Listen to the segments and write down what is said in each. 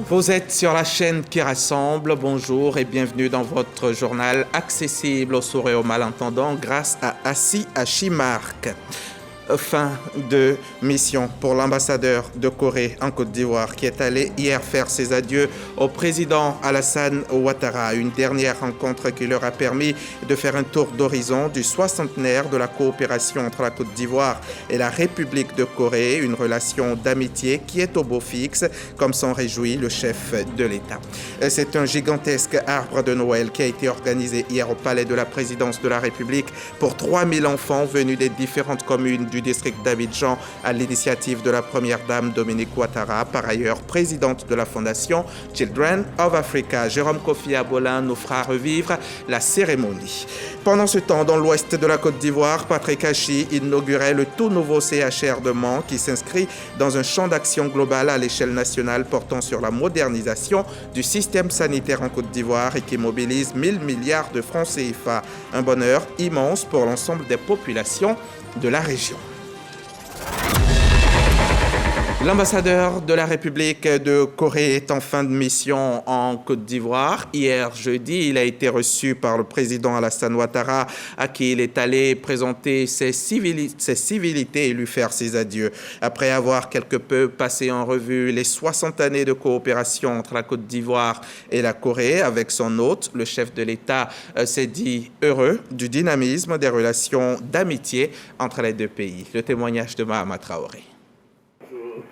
Vous êtes sur la chaîne qui rassemble. Bonjour et bienvenue dans votre journal accessible aux sourds et aux malentendants grâce à Assi Achimark. Fin de mission pour l'ambassadeur de Corée en Côte d'Ivoire qui est allé hier faire ses adieux au président Alassane Ouattara. Une dernière rencontre qui leur a permis de faire un tour d'horizon du 60e de la coopération entre la Côte d'Ivoire et la République de Corée. Une relation d'amitié qui est au beau fixe, comme s'en réjouit le chef de l'État. C'est un gigantesque arbre de Noël qui a été organisé hier au palais de la présidence de la République pour 3000 enfants venus des différentes communes du district d'Abidjan à l'initiative de la première dame Dominique Ouattara, par ailleurs présidente de la fondation Children of Africa. Jérôme Kofi Abolin nous fera revivre la cérémonie. Pendant ce temps, dans l'ouest de la Côte d'Ivoire, Patrick Hachi inaugurait le tout nouveau CHR de Mans qui s'inscrit dans un champ d'action global à l'échelle nationale portant sur la modernisation du système sanitaire en Côte d'Ivoire et qui mobilise 1000 milliards de francs CFA. Un bonheur immense pour l'ensemble des populations de la région. L'ambassadeur de la République de Corée est en fin de mission en Côte d'Ivoire. Hier jeudi, il a été reçu par le président Alassane Ouattara, à qui il est allé présenter ses civilités et lui faire ses adieux. Après avoir quelque peu passé en revue les 60 années de coopération entre la Côte d'Ivoire et la Corée, avec son hôte, le chef de l'État s'est dit heureux du dynamisme des relations d'amitié entre les deux pays. Le témoignage de Mahama Traoré.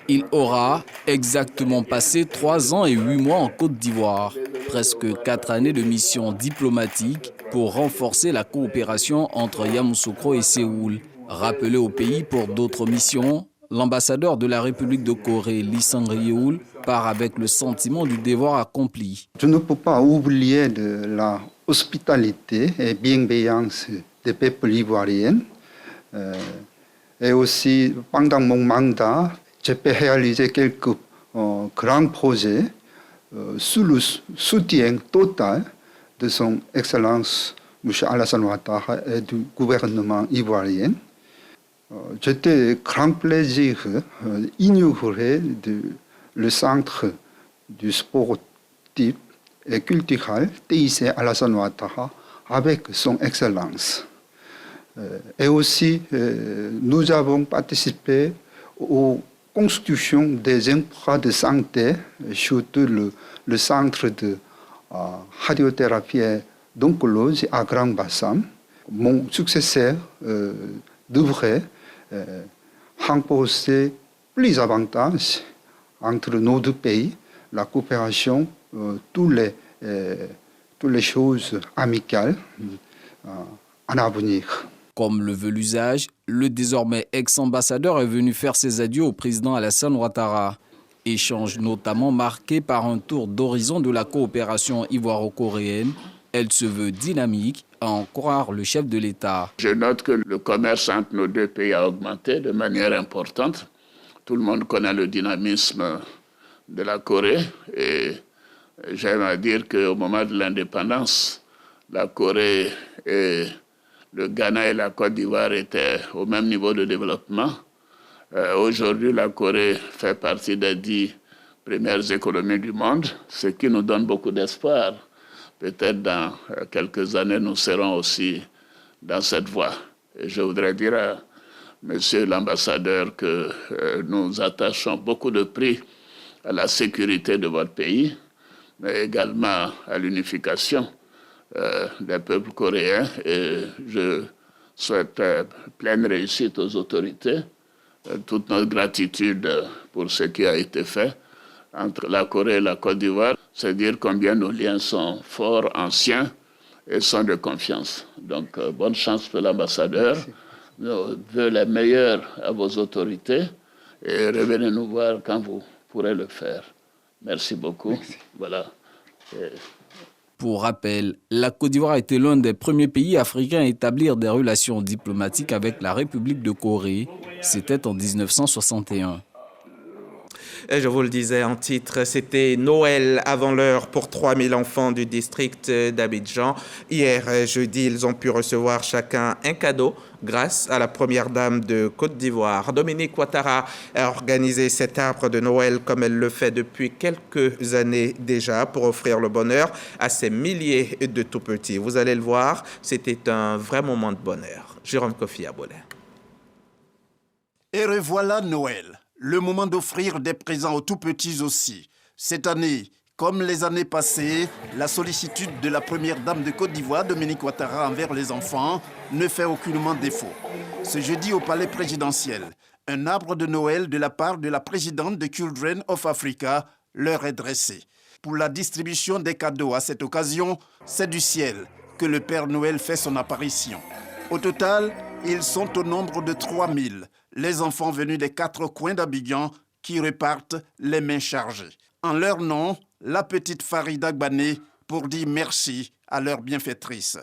Il aura exactement passé 3 ans et 8 mois en Côte d'Ivoire, presque 4 années de mission diplomatique pour renforcer la coopération entre Yamoussoukro et Séoul. Rappelé au pays pour d'autres missions, l'ambassadeur de la République de Corée, Lee Sang-ryul, part avec le sentiment du devoir accompli. Je ne peux pas oublier de la hospitalité et bienveillance des peuples ivoiriens. Et aussi, pendant mon mandat, j'ai pu réaliser quelques grands projets sous le soutien total de son Excellence M. Alassane Ouattara et du gouvernement ivoirien. J'étais grand plaisir d'inaugurer le centre du sportif et culturel TIC Alassane Ouattara avec son Excellence. Et aussi, nous avons participé aux constitution des infras de santé, surtout le centre de radiothérapie et d'oncologie à Grand Bassam. Mon successeur devrait remposer plus d'avantages entre nos deux pays, la coopération, toutes les choses amicales en avenir. Comme le veut l'usage, le désormais ex-ambassadeur est venu faire ses adieux au président Alassane Ouattara. Échange notamment marqué par un tour d'horizon de la coopération ivoiro-coréenne. Elle se veut dynamique, à en croire le chef de l'État. Je note que le commerce entre nos deux pays a augmenté de manière importante. Tout le monde connaît le dynamisme de la Corée et j'aime à dire qu'au moment de l'indépendance, la Corée et le Ghana et la Côte d'Ivoire étaient au même niveau de développement. Aujourd'hui, la Corée fait partie des 10 premières économies du monde, ce qui nous donne beaucoup d'espoir. Peut-être dans quelques années, nous serons aussi dans cette voie. Et je voudrais dire à Monsieur l'ambassadeur que nous attachons beaucoup de prix à la sécurité de votre pays, mais également à l'unification des peuples coréens et je souhaite pleine réussite aux autorités, toute notre gratitude pour ce qui a été fait entre la Corée et la Côte d'Ivoire. C'est dire combien nos liens sont forts, anciens et sont de confiance. Donc bonne chance pour l'ambassadeur, nos vœux les meilleurs à vos autorités et revenez nous voir quand vous pourrez le faire. Merci beaucoup. Merci. Voilà. Pour rappel, la Côte d'Ivoire était l'un des premiers pays africains à établir des relations diplomatiques avec la République de Corée. C'était en 1961. Je vous le disais en titre, c'était Noël avant l'heure pour 3000 enfants du district d'Abidjan. Hier, jeudi, ils ont pu recevoir chacun un cadeau grâce à la première dame de Côte d'Ivoire. Dominique Ouattara a organisé cet arbre de Noël comme elle le fait depuis quelques années déjà pour offrir le bonheur à ces milliers de tout-petits. Vous allez le voir, c'était un vrai moment de bonheur. Jérôme Kofi Abolé. Et revoilà Noël, le moment d'offrir des présents aux tout-petits aussi. Cette année, comme les années passées, la sollicitude de la première dame de Côte d'Ivoire, Dominique Ouattara, envers les enfants ne fait aucunement défaut. Ce jeudi au palais présidentiel, un arbre de Noël de la part de la présidente de Children of Africa leur est dressé. Pour la distribution des cadeaux à cette occasion, c'est du ciel que le Père Noël fait son apparition. Au total, ils sont au nombre de 3000, les enfants venus des 4 coins d'Abidjan qui repartent les mains chargées. En leur nom, la petite Farida Gbané pour dire merci à leur bienfaitrice.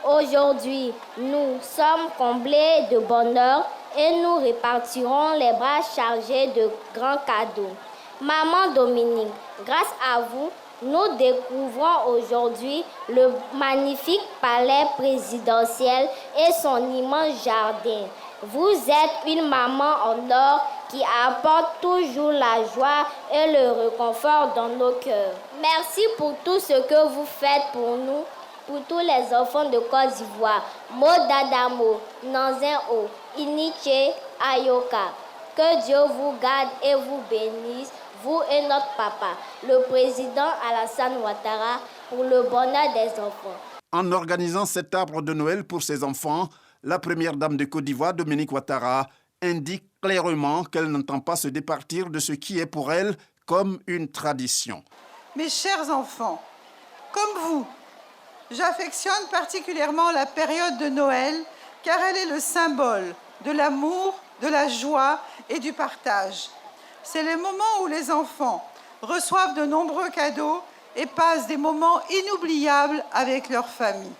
Aujourd'hui, nous sommes comblés de bonheur et nous répartirons les bras chargés de grands cadeaux. Maman Dominique, grâce à vous, nous découvrons aujourd'hui le magnifique palais présidentiel et son immense jardin. Vous êtes une maman en or qui apporte toujours la joie et le réconfort dans nos cœurs. Merci pour tout ce que vous faites pour nous, pour tous les enfants de Côte d'Ivoire. Modadamo, Nanzin-O, Iniche, Ayoka. Que Dieu vous garde et vous bénisse, vous et notre papa, le président Alassane Ouattara, pour le bonheur des enfants. En organisant cet arbre de Noël pour ses enfants, la première dame de Côte d'Ivoire, Dominique Ouattara, indique clairement qu'elle n'entend pas se départir de ce qui est pour elle comme une tradition. Mes chers enfants, comme vous, j'affectionne particulièrement la période de Noël car elle est le symbole de l'amour, de la joie et du partage. C'est le moment où les enfants reçoivent de nombreux cadeaux et passent des moments inoubliables avec leur famille.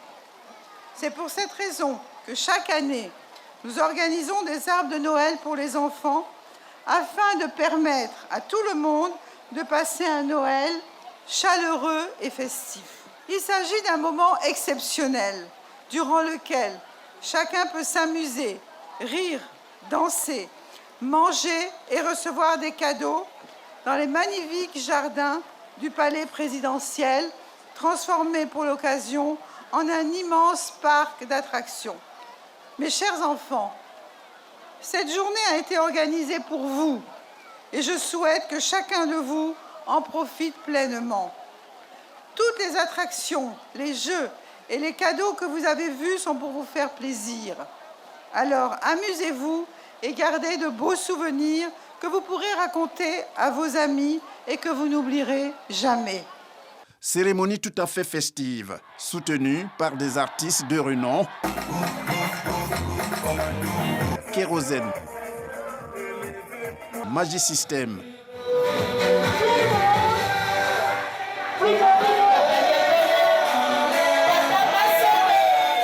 C'est pour cette raison que chaque année, nous organisons des arbres de Noël pour les enfants afin de permettre à tout le monde de passer un Noël chaleureux et festif. Il s'agit d'un moment exceptionnel durant lequel chacun peut s'amuser, rire, danser, manger et recevoir des cadeaux dans les magnifiques jardins du palais présidentiel, transformés pour l'occasion en un immense parc d'attractions. Mes chers enfants, cette journée a été organisée pour vous et je souhaite que chacun de vous en profite pleinement. Toutes les attractions, les jeux et les cadeaux que vous avez vus sont pour vous faire plaisir. Alors amusez-vous et gardez de beaux souvenirs que vous pourrez raconter à vos amis et que vous n'oublierez jamais. Cérémonie tout à fait festive, soutenue par des artistes de renom. Kérosène, Magisystème,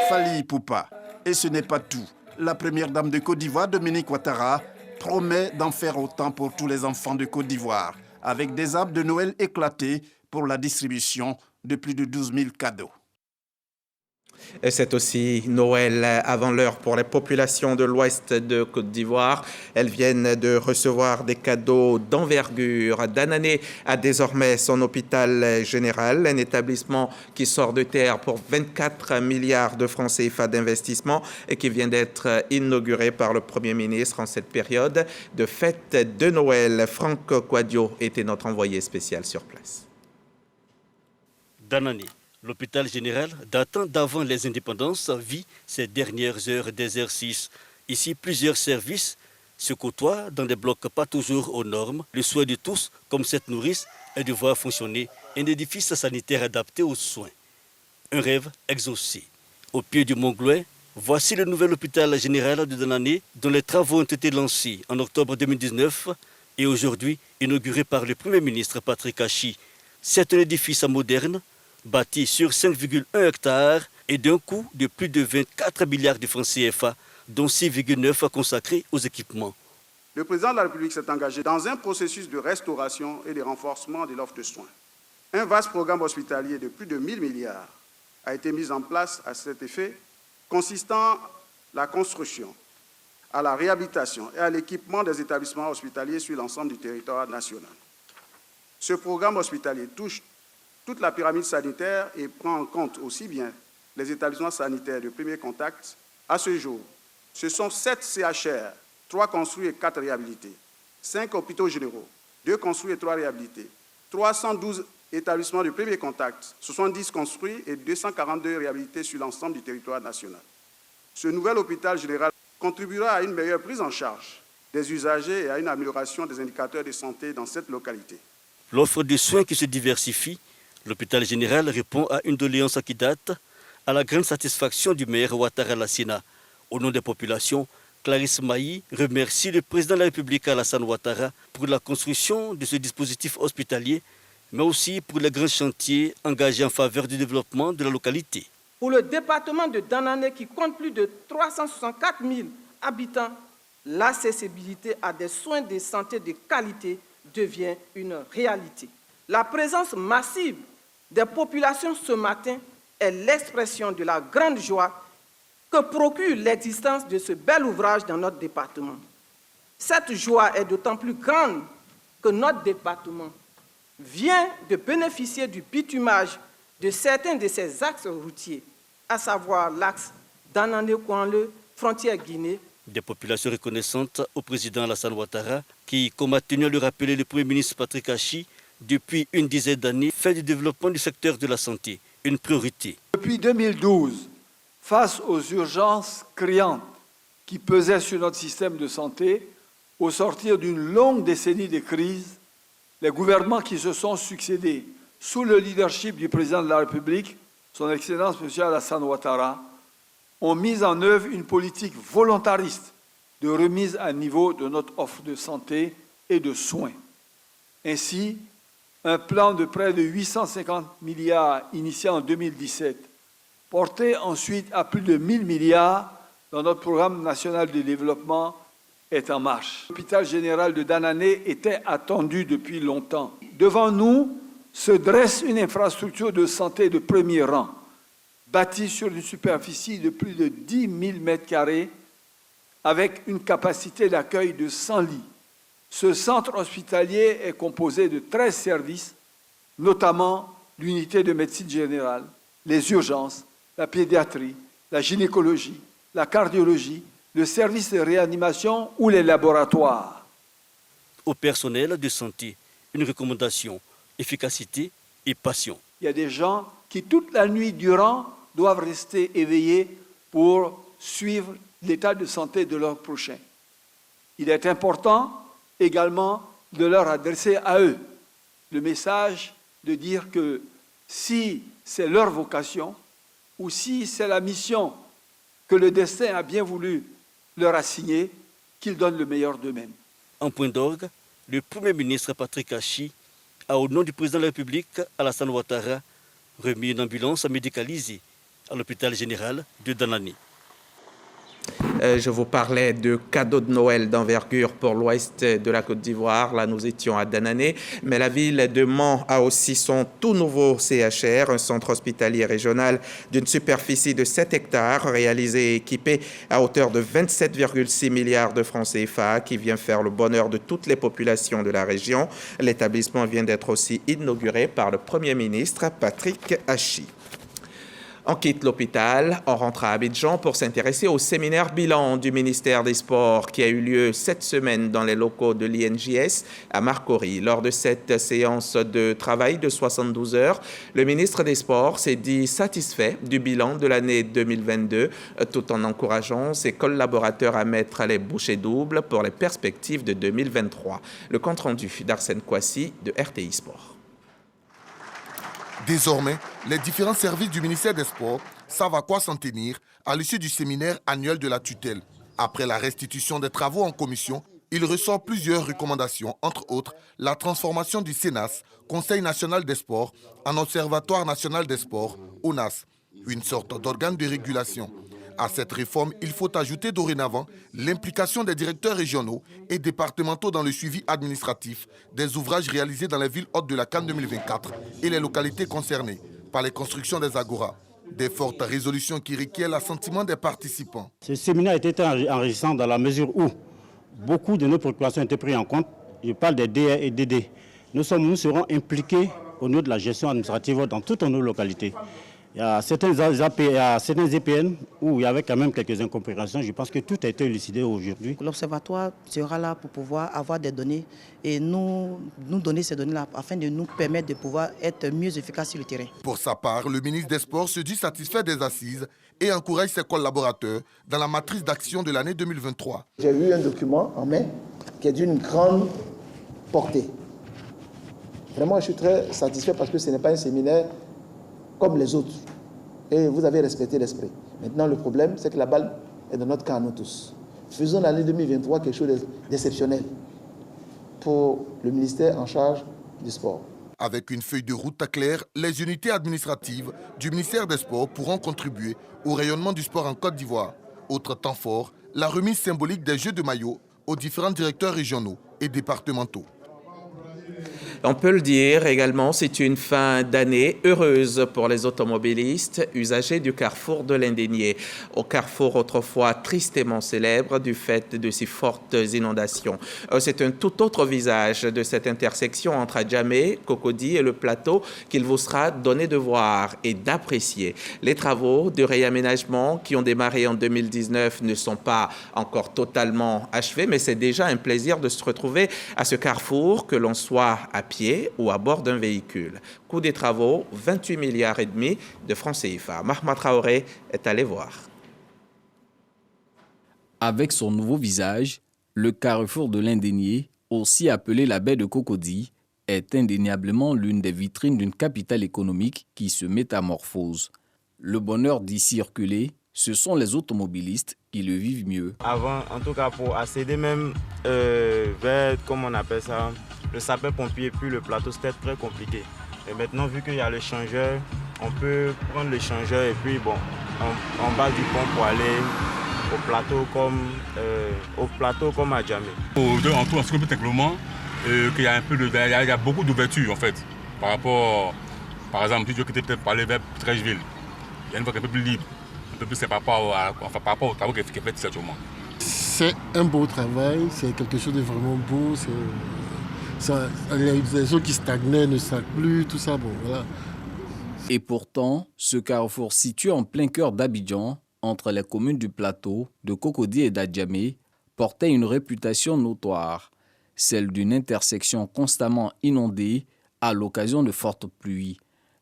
Fally Ipupa. Et ce n'est pas tout. La première dame de Côte d'Ivoire, Dominique Ouattara, promet d'en faire autant pour tous les enfants de Côte d'Ivoire, avec des arbres de Noël éclatés pour la distribution de plus de 12 000 cadeaux. Et c'est aussi Noël avant l'heure pour les populations de l'ouest de Côte d'Ivoire. Elles viennent de recevoir des cadeaux d'envergure. Danané a désormais son hôpital général, un établissement qui sort de terre pour 24 milliards de francs CFA d'investissement et qui vient d'être inauguré par le Premier ministre en cette période de fête de Noël. Franck Kouadio était notre envoyé spécial sur place. Danané. L'hôpital général, datant d'avant les indépendances, vit ses dernières heures d'exercice. Ici, plusieurs services se côtoient dans des blocs pas toujours aux normes. Le souhait de tous, comme cette nourrice, est de voir fonctionner un édifice sanitaire adapté aux soins. Un rêve exaucé. Au pied du Mont Gloin, voici le nouvel hôpital général de Danané, dont les travaux ont été lancés en octobre 2019 et aujourd'hui inauguré par le Premier ministre Patrick Achi. C'est un édifice moderne, bâti sur 5,1 hectares et d'un coût de plus de 24 milliards de francs CFA, dont 6,9 consacrés aux équipements. le président de la République s'est engagé dans un processus de restauration et de renforcement de l'offre de soins. Un vaste programme hospitalier de plus de 1 000 milliards a été mis en place à cet effet, consistant à la construction, à la réhabilitation et à l'équipement des établissements hospitaliers sur l'ensemble du territoire national. Ce programme hospitalier touche toute la pyramide sanitaire et prend en compte aussi bien les établissements sanitaires de premier contact. À ce jour, ce sont 7 CHR, 3 construits et 4 réhabilités, 5 hôpitaux généraux, 2 construits et 3 réhabilités, 312 établissements de premier contact, 70 construits et 242 réhabilités sur l'ensemble du territoire national. Ce nouvel hôpital général contribuera à une meilleure prise en charge des usagers et à une amélioration des indicateurs de santé dans cette localité. L'offre de soins qui se diversifie, l'hôpital général répond à une doléance qui date, à la grande satisfaction du maire Ouattara Lassina. Au nom des populations, Clarisse Maï remercie le président de la République Alassane Ouattara pour la construction de ce dispositif hospitalier, mais aussi pour les grands chantiers engagés en faveur du développement de la localité. Pour le département de Danané, qui compte plus de 364 000 habitants, l'accessibilité à des soins de santé de qualité devient une réalité. La présence massive des populations ce matin est l'expression de la grande joie que procure l'existence de ce bel ouvrage dans notre département. Cette joie est d'autant plus grande que notre département vient de bénéficier du bitumage de certains de ses axes routiers, à savoir l'axe Danané-Kouanle, frontière Guinée. Des populations reconnaissantes au président Alassane Ouattara, qui, comme a tenu à le rappeler le Premier ministre Patrick Achi, depuis une dizaine d'années, fait du développement du secteur de la santé une priorité. Depuis 2012, face aux urgences criantes qui pesaient sur notre système de santé, au sortir d'une longue décennie de crise, les gouvernements qui se sont succédés sous le leadership du président de la République, son Excellence M. Alassane Ouattara, ont mis en œuvre une politique volontariste de remise à niveau de notre offre de santé et de soins. Ainsi, un plan de près de 850 milliards initié en 2017, porté ensuite à plus de 1 000 milliards dans notre programme national de développement, est en marche. L'hôpital général de Danané était attendu depuis longtemps. Devant nous se dresse une infrastructure de santé de premier rang, bâtie sur une superficie de plus de 10 000 mètres carrés, avec une capacité d'accueil de 100 lits. Ce centre hospitalier est composé de 13 services, notamment l'unité de médecine générale, les urgences, la pédiatrie, la gynécologie, la cardiologie, le service de réanimation ou les laboratoires. Au personnel de santé, une recommandation, efficacité et passion. Il y a des gens qui, toute la nuit durant, doivent rester éveillés pour suivre l'état de santé de leur prochain. Il est important également de leur adresser à eux le message de dire que si c'est leur vocation ou si c'est la mission que le destin a bien voulu leur assigner, qu'ils donnent le meilleur d'eux-mêmes. En point d'orgue, le Premier ministre Patrick Achi a, au nom du président de la République, Alassane Ouattara, remis une ambulance médicalisée à l'hôpital général de Danané. Je vous parlais de cadeaux de Noël d'envergure pour l'ouest de la Côte d'Ivoire. Là, nous étions à Danané. Mais la ville de Mans a aussi son tout nouveau CHR, un centre hospitalier régional d'une superficie de 7 hectares, réalisé et équipé à hauteur de 27,6 milliards de francs CFA, qui vient faire le bonheur de toutes les populations de la région. L'établissement vient d'être aussi inauguré par le Premier ministre Patrick Achi. On quitte l'hôpital, on rentre à Abidjan pour s'intéresser au séminaire bilan du ministère des Sports qui a eu lieu cette semaine dans les locaux de l'INJS à Marcory. Lors de cette séance de travail de 72 heures, le ministre des Sports s'est dit satisfait du bilan de l'année 2022 tout en encourageant ses collaborateurs à mettre les bouchées doubles pour les perspectives de 2023. Le compte-rendu d'Arsène Kouassi de RTI Sport. Désormais, les différents services du ministère des Sports savent à quoi s'en tenir à l'issue du séminaire annuel de la tutelle. Après la restitution des travaux en commission, il ressort plusieurs recommandations, entre autres la transformation du CNAS, Conseil national des sports, en Observatoire national des sports, ONAS, une sorte d'organe de régulation. À cette réforme, il faut ajouter dorénavant l'implication des directeurs régionaux et départementaux dans le suivi administratif des ouvrages réalisés dans les villes hôtes de la CAN 2024 et les localités concernées par les constructions des agoras. Des fortes résolutions qui requièrent l'assentiment des participants. Ce séminaire était très enrichissant dans la mesure où beaucoup de nos préoccupations ont été prises en compte. Je parle des DR et DD. Nous serons impliqués au niveau de la gestion administrative dans toutes nos localités. Il y a certains EPN où il y avait quand même quelques incompréhensions. Je pense que tout a été élucidé aujourd'hui. L'Observatoire sera là pour pouvoir avoir des données et nous donner ces données-là afin de nous permettre de pouvoir être mieux efficaces sur le terrain. Pour sa part, le ministre des Sports se dit satisfait des assises et encourage ses collaborateurs dans la matrice d'action de l'année 2023. J'ai eu un document en main qui est d'une grande portée. Vraiment, je suis très satisfait parce que ce n'est pas un séminaire comme les autres. Et vous avez respecté l'esprit. Maintenant, le problème, c'est que la balle est dans notre camp, nous tous. Faisons l'année 2023 quelque chose d'exceptionnel pour le ministère en charge du sport. Avec une feuille de route claire, les unités administratives du ministère des Sports pourront contribuer au rayonnement du sport en Côte d'Ivoire. Autre temps fort, la remise symbolique des Jeux de maillot aux différents directeurs régionaux et départementaux. On peut le dire également, c'est une fin d'année heureuse pour les automobilistes usagers du carrefour de l'Indénié. Au carrefour autrefois tristement célèbre du fait de si fortes inondations. C'est un tout autre visage de cette intersection entre Adjamé, Cocody et le plateau qu'il vous sera donné de voir et d'apprécier. Les travaux de réaménagement qui ont démarré en 2019 ne sont pas encore totalement achevés, mais c'est déjà un plaisir de se retrouver à ce carrefour, que l'on soit à pied ou à bord d'un véhicule. Coût des travaux, 28 milliards et demi de francs CFA. Mahma Traoré est allé voir. Avec son nouveau visage, le carrefour de l'Indénié, aussi appelé la baie de Cocody, est indéniablement l'une des vitrines d'une capitale économique qui se métamorphose. Le bonheur d'y circuler, ce sont les automobilistes qui le vivent mieux. Avant, en tout cas pour accéder même vers, comme on appelle ça, le sapeur-pompier puis le plateau, c'était très compliqué. Et maintenant, vu qu'il y a le changeur, on peut prendre le changeur et puis bon, en bas du pont pour aller au plateau comme à Adjamé. En tout, ce qu'on peut simplement qu'il y a un peu il y a beaucoup d'ouverture en fait. Par rapport, par exemple, si je quitter peut-être pour aller vers Trècheville, il y a une voie un peu plus libre, un peu plus par rapport aux travaux qui est fait actuellement. C'est un beau travail, c'est quelque chose de vraiment beau. Les zones qui stagnaient ne stagnent plus, tout ça, bon, voilà. Et pourtant, ce carrefour situé en plein cœur d'Abidjan, entre les communes du plateau, de Cocody et d'Adjamé, portait une réputation notoire, celle d'une intersection constamment inondée à l'occasion de fortes pluies.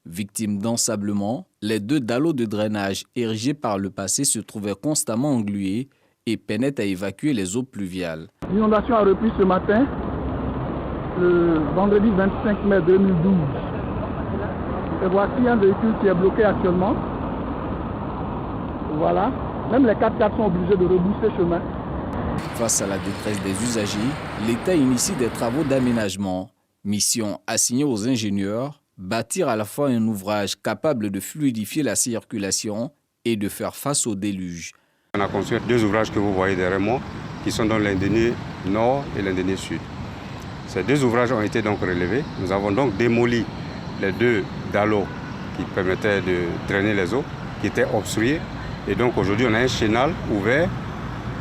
Victimes d'ensablement, les 2 dallots de drainage érigés par le passé se trouvaient constamment englués et peinaient à évacuer les eaux pluviales. L'inondation a repris ce matin, le vendredi 25 mai 2012. Et voici un véhicule qui est bloqué actuellement. Voilà. Même les 4x4 sont obligés de rebrousser chemin. Face à la détresse des usagers, l'État initie des travaux d'aménagement. Mission assignée aux ingénieurs, bâtir à la fois un ouvrage capable de fluidifier la circulation et de faire face au déluge. On a construit 2 ouvrages que vous voyez derrière moi, qui sont dans l'Indénié Nord et l'Indénié Sud. Ces 2 ouvrages ont été donc relevés. Nous avons donc démoli les 2 dallots qui permettaient de drainer les eaux, qui étaient obstrués. Et donc aujourd'hui, on a un chénal ouvert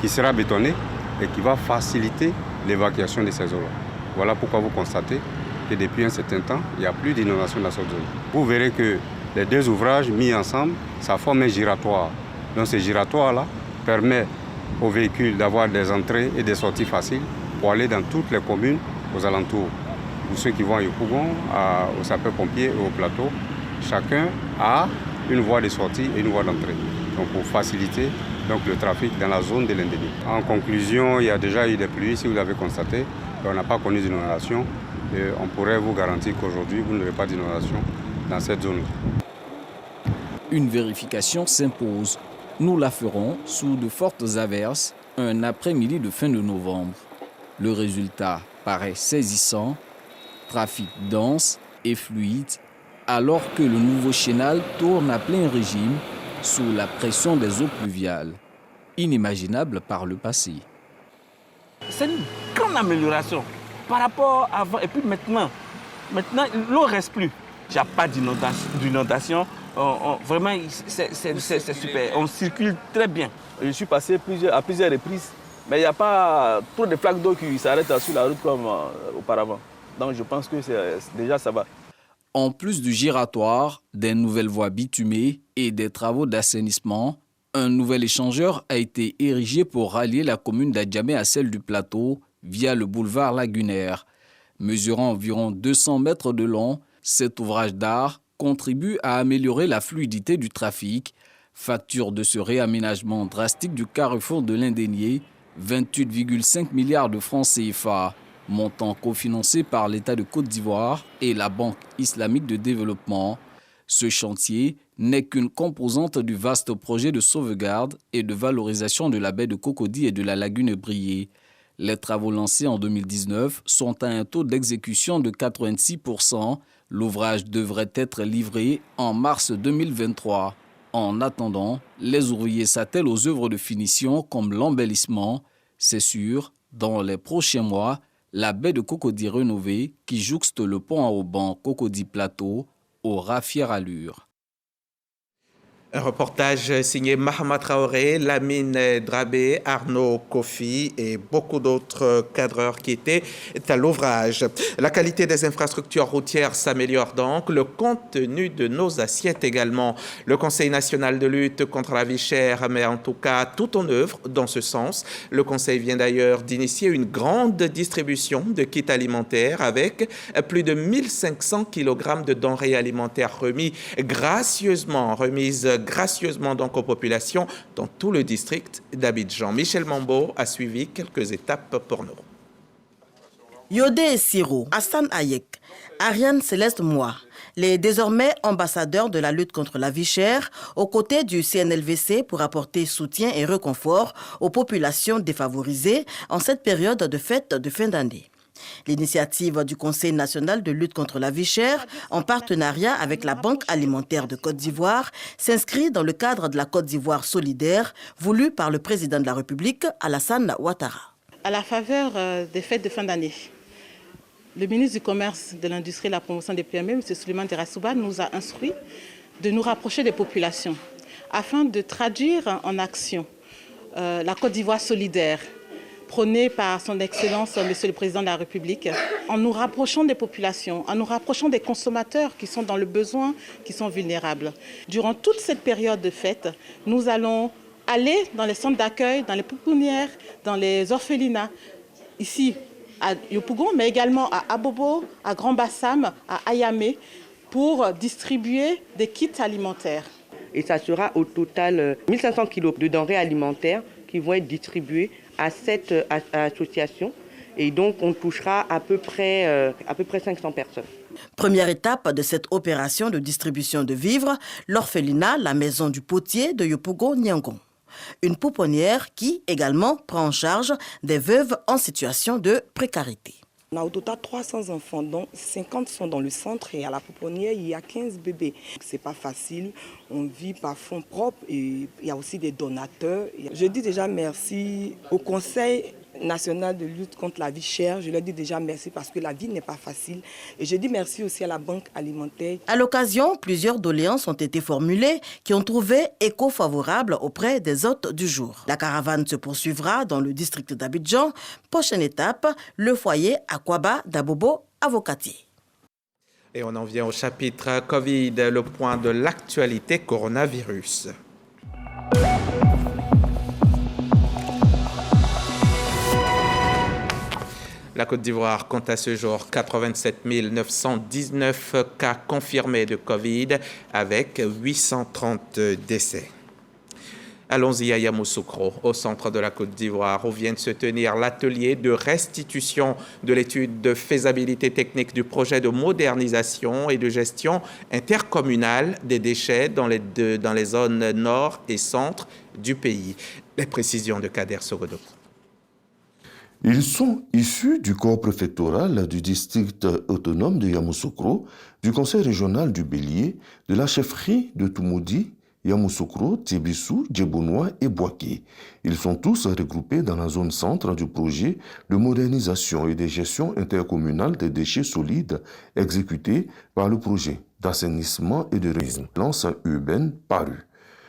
qui sera bétonné et qui va faciliter l'évacuation de ces eaux-là. Voilà pourquoi vous constatez que depuis un certain temps, il n'y a plus d'inondation dans cette zone. Vous verrez que les 2 ouvrages mis ensemble, ça forme un giratoire. Donc ce giratoire-là permet aux véhicules d'avoir des entrées et des sorties faciles pour aller dans toutes les communes aux alentours. Pour ceux qui vont à Yopougon, au sapeur-pompier et au plateau, chacun a une voie de sortie et une voie d'entrée. Donc pour faciliter le trafic dans la zone de l'Indénié. En conclusion, il y a déjà eu des pluies, si vous l'avez constaté. On n'a pas connu d'inondation. On pourrait vous garantir qu'aujourd'hui, vous n'aurez pas d'inondation dans cette zone. Une vérification s'impose. Nous la ferons sous de fortes averses un après-midi de fin de novembre. Le résultat paraît saisissant, trafic dense et fluide, alors que le nouveau chénal tourne à plein régime sous la pression des eaux pluviales, inimaginable par le passé. C'est une grande amélioration par rapport à avant et puis maintenant. Maintenant, l'eau ne reste plus. Il n'y a pas d'inondation. Vraiment, c'est super. On circule très bien. Je suis passé à plusieurs reprises, mais il n'y a pas trop de flaques d'eau qui s'arrêtent sur la route comme auparavant. Donc je pense que déjà ça va. En plus du giratoire, des nouvelles voies bitumées et des travaux d'assainissement, un nouvel échangeur a été érigé pour rallier la commune d'Adjamé à celle du plateau via le boulevard lagunaire. Mesurant environ 200 mètres de long, cet ouvrage d'art contribue à améliorer la fluidité du trafic. Facture de ce réaménagement drastique du carrefour de l'Indénié, 28,5 milliards de francs CFA, montant cofinancé par l'État de Côte d'Ivoire et la Banque islamique de développement. Ce chantier n'est qu'une composante du vaste projet de sauvegarde et de valorisation de la baie de Cocody et de la lagune Brié. Les travaux lancés en 2019 sont à un taux d'exécution de 86%. L'ouvrage devrait être livré en mars 2023. En attendant, les ouvriers s'attellent aux œuvres de finition comme l'embellissement. C'est sûr, dans les prochains mois, la baie de Cocody rénovée qui jouxte le pont à Auban Cocody Plateau aura fière allure. Un reportage signé Mahama Traoré, Lamine Drabé, Arnaud Kofi et beaucoup d'autres cadreurs qui étaient à l'ouvrage. La qualité des infrastructures routières s'améliore donc, le contenu de nos assiettes également. Le Conseil national de lutte contre la vie chère met en tout cas tout en œuvre dans ce sens. Le Conseil vient d'ailleurs d'initier une grande distribution de kits alimentaires avec plus de 1500 kg de denrées alimentaires remises gracieusement donc aux populations dans tout le district d'Abidjan. Michel Mambo a suivi quelques étapes pour nous. Yodé Siro, Hassan Hayek, Ariane Céleste Moua, les désormais ambassadeurs de la lutte contre la vie chère, aux côtés du CNLVC pour apporter soutien et réconfort aux populations défavorisées en cette période de fête de fin d'année. L'initiative du Conseil national de lutte contre la vie chère, en partenariat avec la Banque alimentaire de Côte d'Ivoire, s'inscrit dans le cadre de la Côte d'Ivoire solidaire, voulue par le président de la République, Alassane Ouattara. À la faveur des fêtes de fin d'année, le ministre du Commerce, de l'Industrie et de la Promotion des PME, M. Souleymane Derassouba, nous a instruit de nous rapprocher des populations afin de traduire en action la Côte d'Ivoire solidaire, prôné par son Excellence, Monsieur le Président de la République, en nous rapprochant des populations, en nous rapprochant des consommateurs qui sont dans le besoin, qui sont vulnérables. Durant toute cette période de fête, nous allons aller dans les centres d'accueil, dans les pouponnières, dans les orphelinats, ici à Yopougon, mais également à Abobo, à Grand Bassam, à Ayamé, pour distribuer des kits alimentaires. Et ça sera au total 1500 kg de denrées alimentaires qui vont être distribuées à cette association, et donc on touchera à peu près 500 personnes. Première étape de cette opération de distribution de vivres, l'orphelinat, la maison du potier de Yopougon-Niangon. Une pouponnière qui également prend en charge des veuves en situation de précarité. On a au total 300 enfants, dont 50 sont dans le centre, et à la pouponnière, il y a 15 bébés. C'est pas facile, on vit par fonds propres et il y a aussi des donateurs. Je dis déjà merci au Conseil national de lutte contre la vie chère. Je leur dis déjà merci parce que la vie n'est pas facile. Et je dis merci aussi à la Banque alimentaire. À l'occasion, plusieurs doléances ont été formulées qui ont trouvé écho favorable auprès des hôtes du jour. La caravane se poursuivra dans le district d'Abidjan. Prochaine étape, le foyer Akwaba d'Abobo Avocatier. Et on en vient au chapitre Covid, le point de l'actualité coronavirus. La Côte d'Ivoire compte à ce jour 87 919 cas confirmés de Covid avec 830 décès. Allons-y à Yamoussoukro, au centre de la Côte d'Ivoire, où vient de se tenir l'atelier de restitution de l'étude de faisabilité technique du projet de modernisation et de gestion intercommunale des déchets dans les zones nord et centre du pays. Les précisions de Kader Sogodo. Ils sont issus du corps préfectoral du district autonome de Yamoussoukro, du conseil régional du Bélier, de la chefferie de Toumoudi Yamoussoukro, Tébissou, Djebonois et Boaké. Ils sont tous regroupés dans la zone centre du projet de modernisation et de gestion intercommunale des déchets solides exécuté par le projet d'assainissement et de résilience urbaine PARU.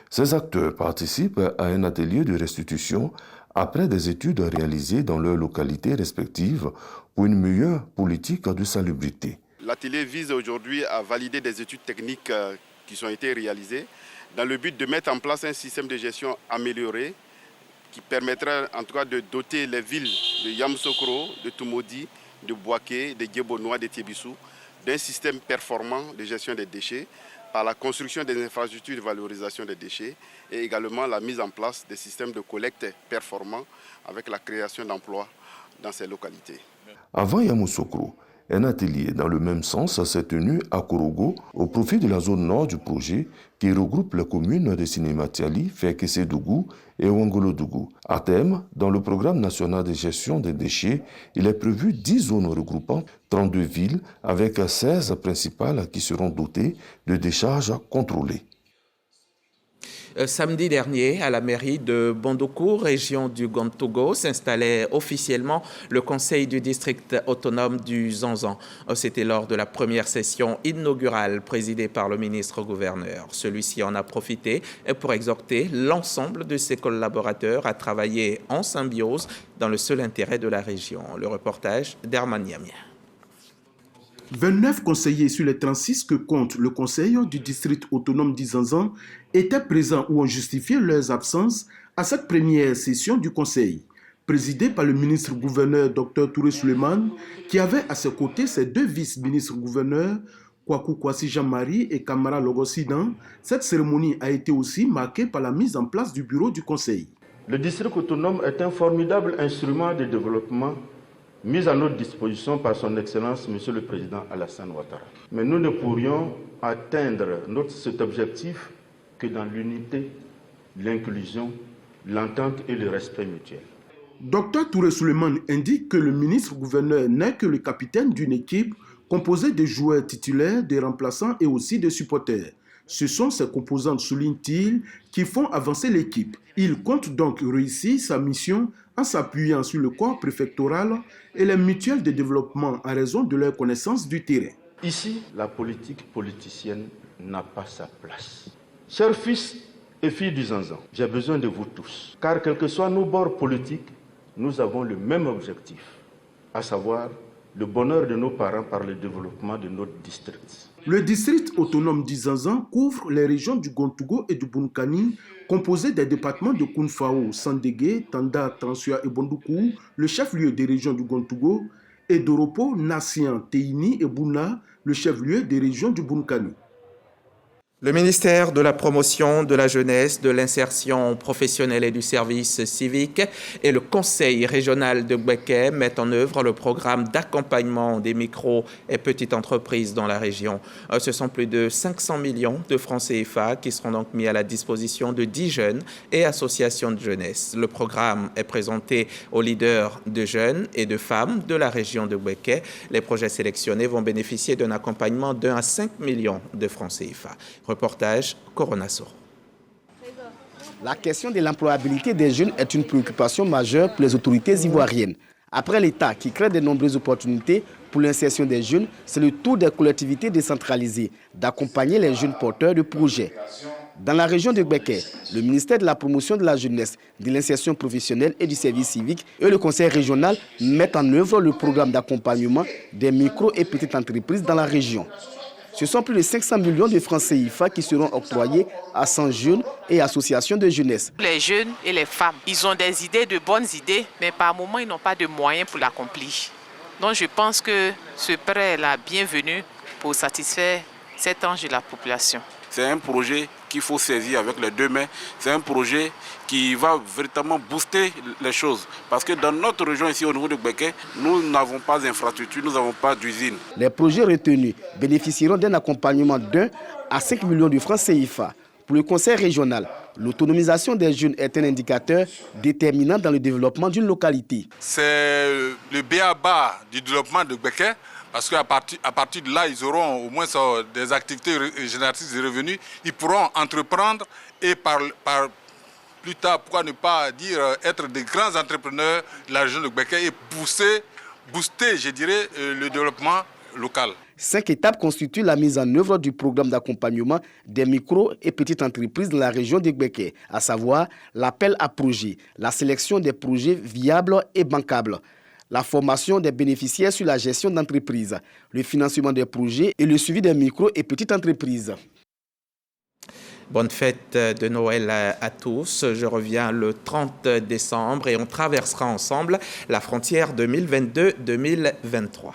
Ces acteurs participent à un atelier de restitution après des études réalisées dans leurs localités respectives pour une meilleure politique de salubrité. L'atelier vise aujourd'hui à valider des études techniques qui ont été réalisées dans le but de mettre en place un système de gestion amélioré qui permettra en tout cas de doter les villes de Yamoussoukro, de Toumoudi, de Boaké, de Djebonois, de Tébissou d'un système performant de gestion des déchets par la construction des infrastructures de valorisation des déchets et également la mise en place des systèmes de collecte performants avec la création d'emplois dans ces localités. Avant Yamoussoukro, un atelier dans le même sens s'est tenu à Korogo au profit de la zone nord du projet qui regroupe les communes de Sinématiali, Fekese-Dougou et Ouangolo-Dougou. À terme, dans le programme national de gestion des déchets, il est prévu 10 zones regroupant 32 villes avec 16 principales qui seront dotées de décharges contrôlées. Samedi dernier, à la mairie de Bondoukou, région du Gontogo, s'installait officiellement le conseil du district autonome du Zanzan. C'était lors de la première session inaugurale présidée par le ministre-gouverneur. Celui-ci en a profité pour exhorter l'ensemble de ses collaborateurs à travailler en symbiose dans le seul intérêt de la région. Le reportage d'Herman Yamia. 29 conseillers sur les 36 que compte le conseil du district autonome d'Izanzan étaient présents ou ont justifié leurs absences à cette première session du conseil, présidée par le ministre-gouverneur Dr Touré Suleiman, qui avait à ses côtés ses deux vice-ministres-gouverneurs, Kwaku Kwasi Jean-Marie et Kamara Logosidan. Cette cérémonie a été aussi marquée par la mise en place du bureau du conseil. Le district autonome est un formidable instrument de développement mis à notre disposition par son Excellence, Monsieur le Président Alassane Ouattara. Mais nous ne pourrions atteindre cet objectif que dans l'unité, l'inclusion, l'entente et le respect mutuel. Dr Touré Suleiman indique que le ministre-gouverneur n'est que le capitaine d'une équipe composée de joueurs titulaires, des remplaçants et aussi des supporters. Ce sont ces composantes, souligne-t-il, qui font avancer l'équipe. Il compte donc réussir sa mission en s'appuyant sur le corps préfectoral et les mutuelles de développement en raison de leur connaissance du terrain. Ici, la politique politicienne n'a pas sa place. Chers fils et filles du Zanzan, j'ai besoin de vous tous, car quels que soient nos bords politiques, nous avons le même objectif, à savoir le bonheur de nos parents par le développement de notre district. Le district autonome d'Izanzan couvre les régions du Gontogo et du Bunkani, composées des départements de Kounfao, Sandégué, Tanda, Transua et Bondoukou, le chef-lieu des régions du Gontogo, et d'Oropo, Nassian, Teini et Bouna, le chef-lieu des régions du Bunkani. Le ministère de la Promotion de la Jeunesse, de l'Insertion professionnelle et du service civique et le Conseil régional de Gbeke mettent en œuvre le programme d'accompagnement des micro- et petites entreprises dans la région. Ce sont plus de 500 millions de francs CFA qui seront donc mis à la disposition de 10 jeunes et associations de jeunesse. Le programme est présenté aux leaders de jeunes et de femmes de la région de Gbeke. Les projets sélectionnés vont bénéficier d'un accompagnement de 1 à 5 millions de francs CFA. Reportage Corona Soro. La question de l'employabilité des jeunes est une préoccupation majeure pour les autorités ivoiriennes. Après l'État qui crée de nombreuses opportunités pour l'insertion des jeunes, c'est le tour des collectivités décentralisées d'accompagner les jeunes porteurs de projets. Dans la région de Gbeke, le ministère de la Promotion de la Jeunesse, de l'Insertion professionnelle et du service civique et le Conseil régional mettent en œuvre le programme d'accompagnement des micro- et petites entreprises dans la région. Ce sont plus de 500 millions de francs CFA qui seront octroyés à 100 jeunes et associations de jeunesse. Les jeunes et les femmes, ils ont des idées, de bonnes idées, mais par moment, ils n'ont pas de moyens pour l'accomplir. Donc je pense que ce prêt est la bienvenue pour satisfaire cet ange de la population. C'est un projet qu'il faut saisir avec les deux mains. C'est un projet qui va véritablement booster les choses. Parce que dans notre région ici au niveau de Gbeke, nous n'avons pas d'infrastructure, nous n'avons pas d'usine. Les projets retenus bénéficieront d'un accompagnement d'1 à 5 millions de francs CFA. Pour le Conseil régional, l'autonomisation des jeunes est un indicateur déterminant dans le développement d'une localité. C'est le b.a.-ba du développement de Gbeke. Parce qu'à partir de là, ils auront au moins des activités génératrices de revenus. Ils pourront entreprendre et plus tard, pourquoi ne pas dire, être des grands entrepreneurs de la région de Gbeke et booster, je dirais, le développement local. 5 étapes constituent la mise en œuvre du programme d'accompagnement des micro et petites entreprises dans la région de Gbeke, à savoir l'appel à projets, la sélection des projets viables et bancables, la formation des bénéficiaires sur la gestion d'entreprises, le financement des projets et le suivi des micro et petites entreprises. Bonne fête de Noël à tous. Je reviens le 30 décembre et on traversera ensemble la frontière 2022-2023.